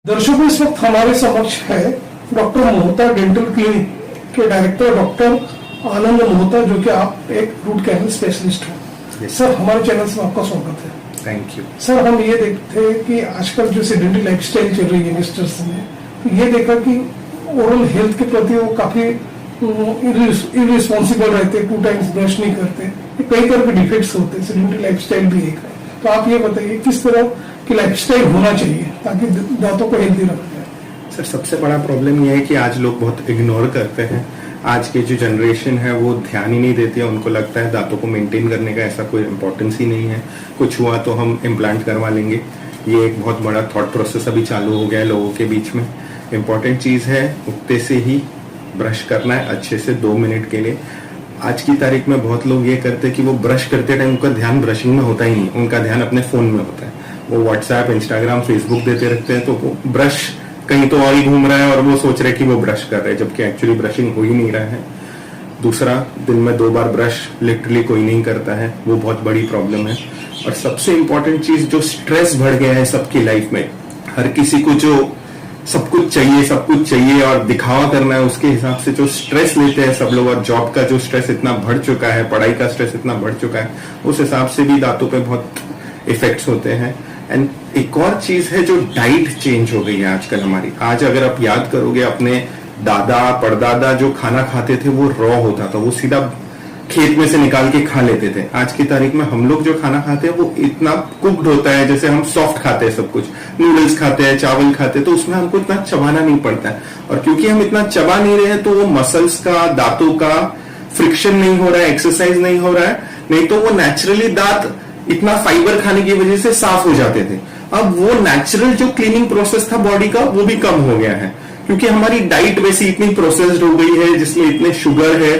दर्शकों, इस वक्त हमारे समक्ष है डॉक्टर मोहता डेंटल क्लिनिक के डायरेक्टर डॉक्टर आनंद मोहता, जो कि आप एक रूट कैनल स्पेशलिस्ट हो। सर, हमारे चैनल से आपका स्वागत है। थैंक यू सर, हम ये देखते हैं कि आजकल जो सेडेंटरी लाइफस्टाइल चल रही है यंगस्टर्स में, तो ये देखा कि ओरल हेल्थ के प्रति वो काफी इरिस्पॉन्सिबल रहते, 2 टाइम्स ब्रश नहीं करते, कई तरह के डिफेक्ट्स होते हैं। सेडेंटरी लाइफस्टाइल भी एक है, तो आप ये बताइए किस तरह की लाइफस्टाइल होना चाहिए ताकि दांतों को हेल्दी रखा जाए। सर, सबसे बड़ा प्रॉब्लम यह है कि आज लोग बहुत इग्नोर करते हैं। आज की जो जनरेशन है वो ध्यान ही नहीं देती है। उनको लगता है दांतों को मेंटेन करने का ऐसा कोई इम्पोर्टेंस ही नहीं है, कुछ हुआ तो हम इम्प्लांट करवा लेंगे। ये एक बहुत बड़ा थॉट प्रोसेस अभी चालू हो गया है लोगों के बीच में। इम्पोर्टेंट चीज है उठते से ही ब्रश करना है अच्छे से 2 मिनट के लिए। आज की तारीख में बहुत लोग ये करते हैं कि वो ब्रश करते टाइम उनका ध्यान ब्रशिंग में होता ही नहीं, उनका ध्यान अपने फोन में होता है। वो व्हाट्सएप, इंस्टाग्राम, फेसबुक देते रहते हैं, तो वो ब्रश कहीं तो और ही घूम रहा है और वो सोच रहे हैं कि वो ब्रश कर रहे हैं, जबकि एक्चुअली ब्रशिंग हो ही नहीं रहा है। दूसरा, दिन में 2 बार ब्रश लिटरली कोई नहीं करता है, वो बहुत बड़ी प्रॉब्लम है। और सबसे इंपॉर्टेंट चीज, जो स्ट्रेस बढ़ गया है सबकी लाइफ में, हर किसी को जो सब कुछ चाहिए और दिखावा करना है, उसके हिसाब से जो स्ट्रेस लेते हैं सब लोग, और जॉब का जो स्ट्रेस इतना बढ़ चुका है, पढ़ाई का स्ट्रेस इतना बढ़ चुका है, उस हिसाब से भी दांतों पे बहुत इफेक्ट्स होते हैं। एंड एक और चीज है, जो डाइट चेंज हो गई है आजकल हमारी। आज अगर आप याद करोगे, अपने दादा परदादा जो खाना खाते थे वो रॉ होता था, वो सीधा खेत में से निकाल के खा लेते थे। आज की तारीख में हम लोग जो खाना खाते हैं वो इतना कुक्ड होता है, जैसे हम सॉफ्ट खाते हैं, सब कुछ नूडल्स खाते हैं, चावल खाते हैं, तो उसमें हमको इतना चबाना नहीं पड़ता है। और क्योंकि हम इतना चबा नहीं रहे हैं, तो वो मसल्स का, दांतों का फ्रिक्शन नहीं हो रहा है, एक्सरसाइज नहीं हो रहा है। नहीं तो वो नेचुरली दांत इतना फाइबर खाने की वजह से साफ हो जाते थे। अब वो नेचुरल जो क्लीनिंग प्रोसेस था बॉडी का, वो भी कम हो गया है, क्योंकि हमारी डाइट वैसी इतनी प्रोसेस्ड हो गई है, जिसमें इतने शुगर है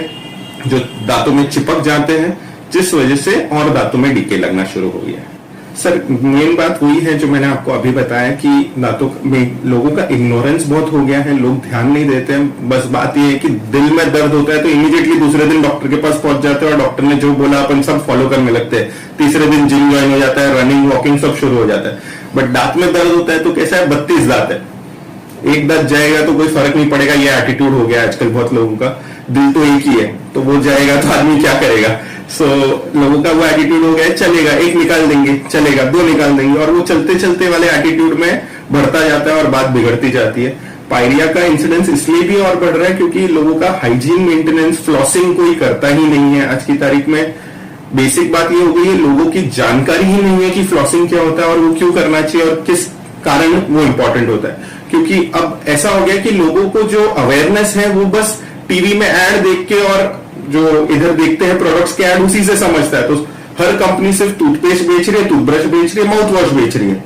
जो दांतों में चिपक जाते हैं, जिस वजह से और दांतों में डीके लगना शुरू हो गया है। सर, मेन बात वही है जो मैंने आपको अभी बताया कि दांतों में लोगों का इग्नोरेंस बहुत हो गया है, लोग ध्यान नहीं देते हैं। बस बात यह है कि दिल में दर्द होता है तो इमीडिएटली दूसरे दिन डॉक्टर के पास पहुंच जाते हैं और डॉक्टर ने जो बोला अपन सब फॉलो करने लगते हैं। तीसरे दिन जिम ज्वाइन हो जाता है, रनिंग वॉकिंग सब शुरू हो जाता है। बट दांत में दर्द होता है तो कैसा है, 32 दांत है, एक दांत जाएगा तो कोई फर्क नहीं पड़ेगा, ये एटीट्यूड हो गया आजकल बहुत लोगों का। दिल तो एक ही है, तो वो जाएगा तो आदमी क्या करेगा। सो लोगों का वो एटीट्यूड हो गया है, चलेगा, 1 निकाल देंगे, चलेगा 2 निकाल देंगे, और वो चलते चलते वाले एटीट्यूड में बढ़ता जाता है और बात बिगड़ती जाती है। पायरिया का इंसिडेंस इसलिए भी और बढ़ रहा है क्योंकि लोगों का हाइजीन मेंटेनेंस, फ्लॉसिंग कोई करता ही नहीं है आज की तारीख में। बेसिक बात ये हो गई है, लोगों की जानकारी ही नहीं है कि फ्लॉसिंग क्या होता है और वो क्यों करना चाहिए और किस कारण वो इंपॉर्टेंट होता है। क्योंकि अब ऐसा हो गया कि लोगों को जो अवेयरनेस है वो बस टीवी में ऐड देख के और जो इधर देखते हैं प्रोडक्ट्स के ऐड, उसी से समझता है। तो हर कंपनी सिर्फ टूथपेस्ट बेच रही है, टूथब्रश बेच रही है, माउथ वॉश बेच रही है,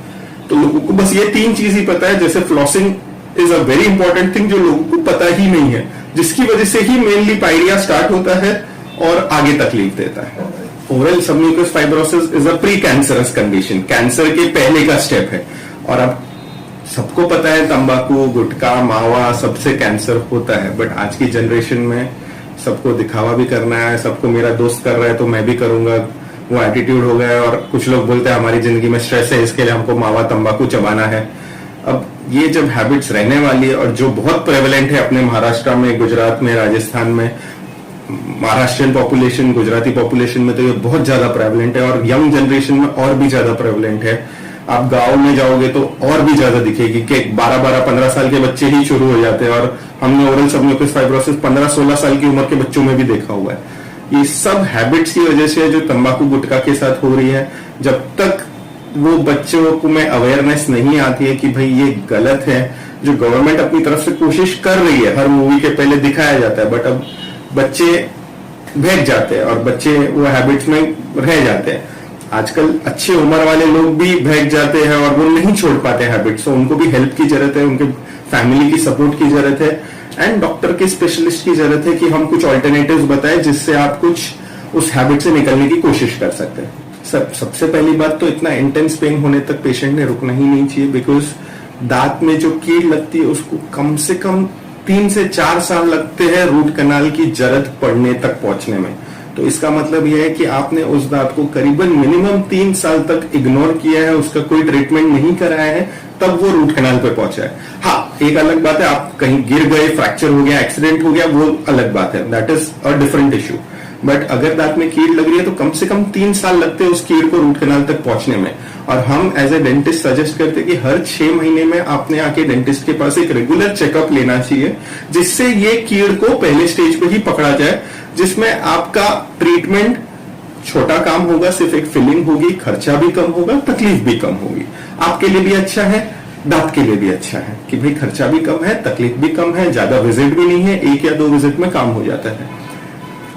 तो लोगों को बस ये 3 चीज ही पता है। जैसे flossing is a very important thing जो लोगों को पता ही नहीं है, जिसकी वजह से ही मेनली पायरिया स्टार्ट होता है और आगे तकलीफ देता है। Oral submucous fibrosis is a pre cancerous condition, cancer के पहले का स्टेप है। और अब सबको पता है तंबाकू, गुटखा, मावा सबसे कैंसर होता है, बट आज की जनरेशन में सबको दिखावा भी करना है, सबको मेरा दोस्त कर रहा है तो मैं भी करूंगा, वो एटीट्यूड हो गया है। और कुछ लोग बोलते हैं हमारी जिंदगी में स्ट्रेस है, इसके लिए हमको मावा तंबाकू चबाना है। अब ये जब हैबिट्स रहने वाली है, और जो बहुत प्रेवलेंट है अपने महाराष्ट्र में, गुजरात में, राजस्थान में, महाराष्ट्रियन पॉपुलेशन, गुजराती पॉपुलेशन में तो ये बहुत ज्यादा प्रेवलेंट है, और यंग जनरेशन में और भी ज्यादा प्रेवलेंट है। आप गांव में जाओगे तो और भी ज्यादा दिखेगी कि 12-15 साल के बच्चे ही शुरू हो जाते हैं, और हमने ओरल सबम्यूकस फाइब्रोसिस 15-16 साल की उम्र के बच्चों में भी देखा हुआ है। ये सब हैबिट्स की वजह से जो तंबाकू गुटखा के साथ हो रही है। जब तक वो बच्चों को में अवेयरनेस नहीं आती है कि भाई ये गलत है, जो गवर्नमेंट अपनी तरफ से कोशिश कर रही है, हर मूवी के पहले दिखाया जाता है, बट अब बच्चे भैग जाते हैं और बच्चे वो हैबिट्स में रह जाते हैं। आजकल अच्छी उम्र वाले लोग भी भैग जाते हैं और वो नहीं छोड़ पाते हैबिट्स, तो उनको भी हेल्प की जरूरत है, उनके फैमिली की सपोर्ट की जरूरत है, एंड डॉक्टर के स्पेशलिस्ट की जरूरत है कि हम कुछ ऑल्टरनेटिव्स बताएं जिससे आप कुछ उस हैबिट से निकलने की कोशिश कर सकते हैं। सर, सबसे पहली बात तो इतना इंटेंस पेन होने तक पेशेंट ने रुकना ही नहीं चाहिए, बिकॉज दांत में जो कीड़ लगती है उसको कम से कम 3 से 4 साल लगते हैं रूट कनाल की जरूरत पड़ने तक पहुंचने में। तो इसका मतलब यह है कि आपने उस दांत को करीबन मिनिमम 3 साल तक इग्नोर किया है, उसका कोई ट्रीटमेंट नहीं कराया है, तब वो रूट कैनाल पे पहुंचा है। हाँ, एक अलग बात है, आप कहीं गिर गए, फ्रैक्चर हो गया, एक्सीडेंट हो गया, वो अलग बात है, that is a different issue. But अगर दांत में कीड़ लग रही है तो कम से कम 3 साल लगते हैं उस कीड़ को रूट कैनाल तक पहुंचने में। और हम एज ए डेंटिस्ट सजेस्ट करते हैं कि हर 6 महीने में आपने आके डेंटिस्ट के पास एक रेगुलर चेकअप लेना चाहिए, जिससे ये कीड़ को पहले स्टेज पे ही पकड़ा जाए, जिसमें आपका ट्रीटमेंट छोटा काम होगा, सिर्फ एक फिलिंग होगी, खर्चा भी कम होगा, तकलीफ भी कम होगी। आपके लिए भी अच्छा है, दांत के लिए भी अच्छा है कि भाई खर्चा भी कम है, तकलीफ भी कम है, ज्यादा विजिट भी नहीं है, 1 या 2 विजिट में काम हो जाता है।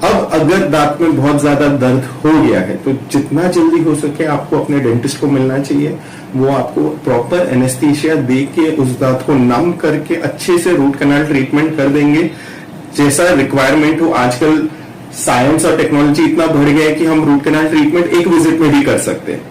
अब अगर दांत में बहुत ज्यादा दर्द हो गया है तो जितना जल्दी हो सके आपको अपने डेंटिस्ट को मिलना चाहिए। वो आपको प्रॉपर एनेस्थीसिया दे के उस दांत को नम करके अच्छे से रूट कैनाल ट्रीटमेंट कर देंगे, जैसा रिक्वायरमेंट हो। आजकल साइंस और टेक्नोलॉजी इतना बढ़ गया है कि हम रूट कैनाल ट्रीटमेंट एक विजिट में भी कर सकते हैं।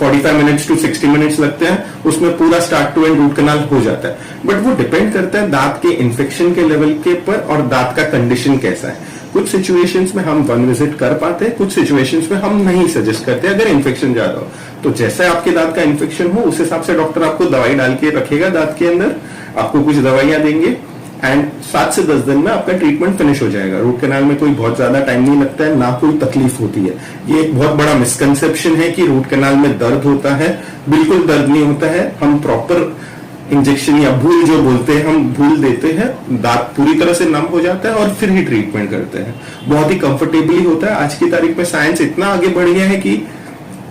45 मिनट्स टू 60 मिनट्स लगते हैं, उसमें पूरा start to end root canal हो जाता है। बट वो डिपेंड करता है दांत के इन्फेक्शन के लेवल के पर और दांत का कंडीशन कैसा है। कुछ सिचुएशंस में हम 1 विजिट कर पाते हैं, कुछ सिचुएशंस में हम नहीं सजेस्ट करते अगर इन्फेक्शन ज्यादा हो। तो जैसे आपके दांत का इन्फेक्शन हो उस हिसाब से डॉक्टर आपको दवाई डाल के रखेगा दांत के अंदर, आपको कुछ दवाइयां देंगे एंड 7 से 10 दिन में आपका ट्रीटमेंट फिनिश हो जाएगा। रूट कैनाल में कोई बहुत ज्यादा टाइम नहीं लगता है, ना कोई तकलीफ होती है। ये एक बहुत बड़ा मिसकंसेप्शन है कि रूट कैनाल में दर्द होता है। बिल्कुल दर्द नहीं होता है। हम प्रॉपर इंजेक्शन या भूल जो बोलते हैं हम भूल देते हैं, दांत पूरी तरह से नम हो जाता है और फिर ही ट्रीटमेंट करते हैं। बहुत ही कंफर्टेबली होता है। आज की तारीख में साइंस इतना आगे बढ़ गया है कि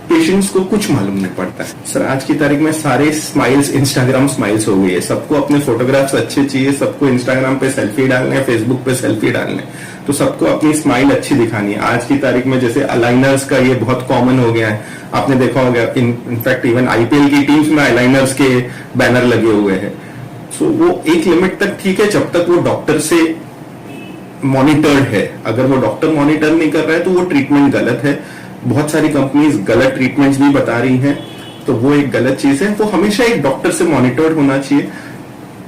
पेशेंट्स को कुछ मालूम नहीं पड़ता है। सर, आज की तारीख में सारे स्माइल्स इंस्टाग्राम स्माइल्स हो गई है। सबको अपने फोटोग्राफ्स अच्छे चाहिए, सबको इंस्टाग्राम पे सेल्फी डालने हैं, फेसबुक पे सेल्फी डालने, तो सबको अपनी स्माइल अच्छी दिखानी है। आज की तारीख में जैसे अलाइनर्स का ये बहुत कॉमन हो गया है, आपने देखा होगा। इनफैक्ट इवन आईपीएल की टीम्स में अलाइनर्स के बैनर लगे हुए हैं। सो वो एक लिमिट तक ठीक है, जब तक वो डॉक्टर से मॉनिटर्ड है। अगर वो डॉक्टर मॉनिटर नहीं कर रहा है तो वो ट्रीटमेंट गलत है। बहुत सारी कंपनीज गलत ट्रीटमेंट्स भी बता रही हैं, तो वो एक गलत चीज है। वो हमेशा एक डॉक्टर से मॉनिटर्ड होना चाहिए।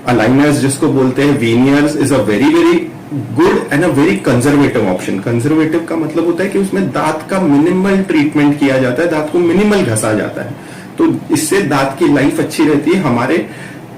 अलाइनर्स जिसको बोलते हैं, veneers is a very very good and a very conservative option. Conservative का मतलब होता है कि उसमें दांत का मिनिमल ट्रीटमेंट किया जाता है, दांत को मिनिमल घसा जाता है, तो इससे दांत की लाइफ अच्छी रहती है। हमारे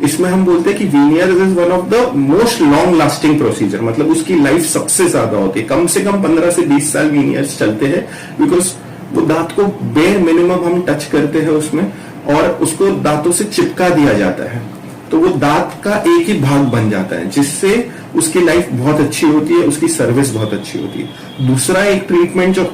इसमें हम बोलते हैं कि veneer is one of the most long lasting procedure, मतलब उसकी लाइफ सबसे ज्यादा होती है। कम से कम 15 से 20 साल वीनियर्स चलते हैं, बिकॉज वो दांत को बेयर मिनिमम हम टच करते हैं उसमें और उसको दांतों से चिपका दिया जाता है, तो वो दांत का एक ही भाग बन जाता है, जिससे उसकी लाइफ बहुत अच्छी होती है, उसकी सर्विस बहुत अच्छी होती है। दूसरा एक ट्रीटमेंट जो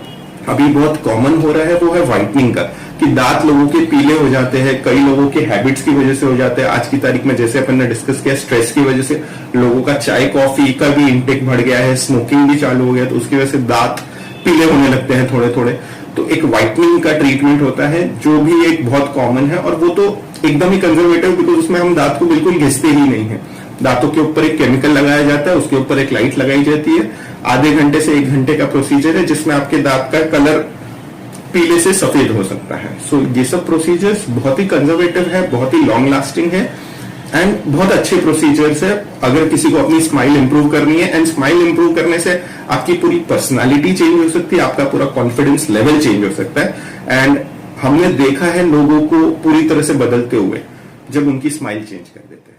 अभी बहुत कॉमन हो रहा है वो है व्हाइटनिंग का, कि दांत लोगों के पीले हो जाते हैं, कई लोगों के हैबिट्स की वजह से हो जाते हैं। आज की तारीख में जैसे अपन ने डिस्कस किया, स्ट्रेस की वजह से लोगों का चाय कॉफी का भी इंटेक बढ़ गया है, स्मोकिंग भी चालू हो गया, तो उसकी वजह से दांत पीले होने लगते हैं थोड़े थोड़े। तो एक व्हाइटनिंग का ट्रीटमेंट होता है जो भी एक बहुत कॉमन है, और वो तो एकदम ही कंजर्वेटिव, बिकॉज उसमें हम दांत को बिल्कुल घिसते ही नहीं है। दांतों के ऊपर एक केमिकल लगाया जाता है, उसके ऊपर एक लाइट लगाई जाती है, आधे घंटे से 1 घंटे का प्रोसीजर है, जिसमें आपके दांत का कलर पीले से सफेद हो सकता है। सो ये सब प्रोसीजर्स बहुत ही कंजर्वेटिव है, बहुत ही लॉन्ग लास्टिंग है एंड बहुत अच्छे प्रोसीजर्स है अगर किसी को अपनी स्माइल इंप्रूव करनी है। एंड स्माइल इंप्रूव करने से आपकी पूरी पर्सनालिटी चेंज हो सकती है, आपका पूरा कॉन्फिडेंस लेवल चेंज हो सकता है। एंड हमने देखा है लोगों को पूरी तरह से बदलते हुए जब उनकी स्माइल चेंज कर देते हैं।